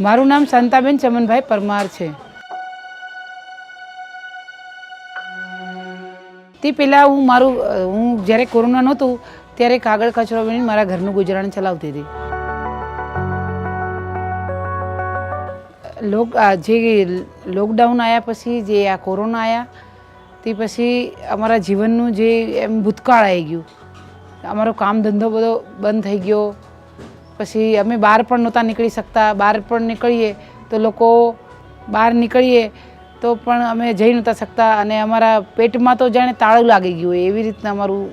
મારું નામ શાંતાબેન ચમનભાઈ પરમાર છે। તે પહેલાં હું જ્યારે કોરોના નહોતું ત્યારે કાગળ કચરો વીણીને મારા ઘરનું ગુજરાન ચલાવતી હતી। જે લોકડાઉન આવ્યા પછી જે આ કોરોના આવ્યા તે પછી અમારા જીવનનું જે એમ ભૂતકાળ આવી ગયું। અમારો કામ ધંધો બધો બંધ થઈ ગયો। પછી અમે બહાર પણ નહોતા નીકળી શકતા। બહાર પણ નીકળીએ તો લોકો બહાર નીકળીએ તો પણ અમે જઈ નહોતા શકતા અને અમારા પેટમાં તો જાણે તાળું લાગી ગયું હોય એવી રીતના અમારું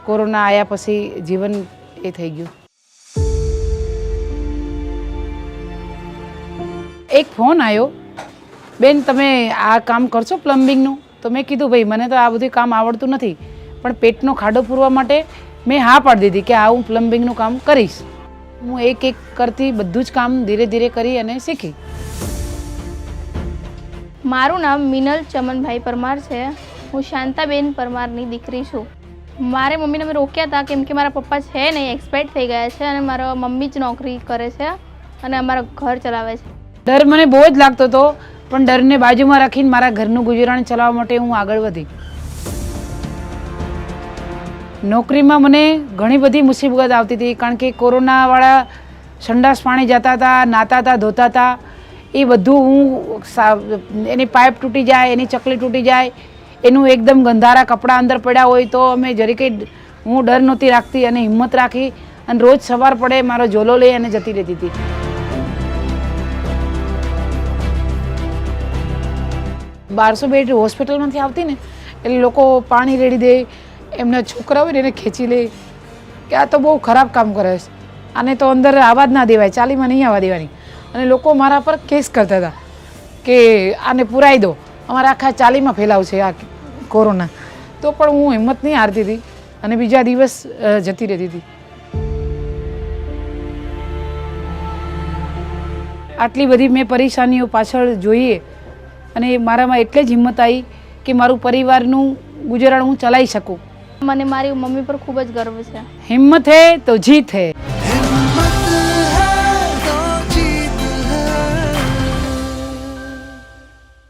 કોરોના આવ્યા પછી જીવન એ થઈ ગયું। એક ફોન આવ્યો, બેન તમે આ કામ કરશો પ્લમ્બિંગનું? તો મેં કીધું ભાઈ મને તો આ બધું કામ આવડતું નથી, પણ પેટનો ખાડો પૂરવા માટે મેં હા પાડી દીધી કે આ હું પ્લમ્બિંગનું કામ કરીશ। હું એક કરતી બધું જ કામ ધીરે ધીરે કરી અને શીખી। મારું નામ મિનલ ચમનભાઈ પરમાર છે। હું શાંતાબેન પરમારની દીકરી છું। મારે મમ્મીને મેં રોક્યા હતા કેમ કે મારા પપ્પા છે નહીં, એક્સપાયર થઈ ગયા છે અને મારા મમ્મી જ નોકરી કરે છે અને અમારા ઘર ચલાવે છે। ડર મને બહુ જ લાગતો હતો, પણ ડરને બાજુમાં રાખીને મારા ઘરનું ગુજરાન ચલાવવા માટે હું આગળ વધી। નોકરીમાં મને ઘણી બધી મુસીબત આવતી હતી, કારણ કે કોરોનાવાળા સંડાસ પાણી જતા હતા, નાતા હતા, ધોતા હતા, એ બધું હું એની પાઇપ તૂટી જાય, એની ચકલી તૂટી જાય, એનું એકદમ ગંધારા કપડાં અંદર પડ્યા હોય તો અમે જરી કંઈ હું ડર નહોતી રાખતી અને હિંમત રાખી અને રોજ સવાર પડે મારો ઝોલો લઈ અને જતી રહેતી હતી। બારસો બેડ હોસ્પિટલમાંથી આવતી ને એટલે લોકો પાણી રેડી દે, એમના છોકરા હોય ને એને ખેંચી લે કે આ તો બહુ ખરાબ કામ કરે છે, આને તો અંદર આવા જ ના દેવાય, ચાલીમાં નહીં આવવા દેવાની। અને લોકો મારા પર કેસ કરતા હતા કે આને પુરાઈ દો, અમારા આખા ચાલીમાં ફેલાવશે આ કોરોના। તો પણ હું હિંમત નહીં હારતી હતી અને બીજા દિવસ જતી રહેતી હતી। આટલી બધી મેં પરેશાનીઓ પાછળ જોઈએ અને મારામાં એટલે જ હિંમત આવી કે મારું પરિવારનું ગુજરાન હું ચલાવી શકું। મને મારી મમ્મી પર ખૂબ જ ગર્વ છે। હિંમત હે તો જીત હે।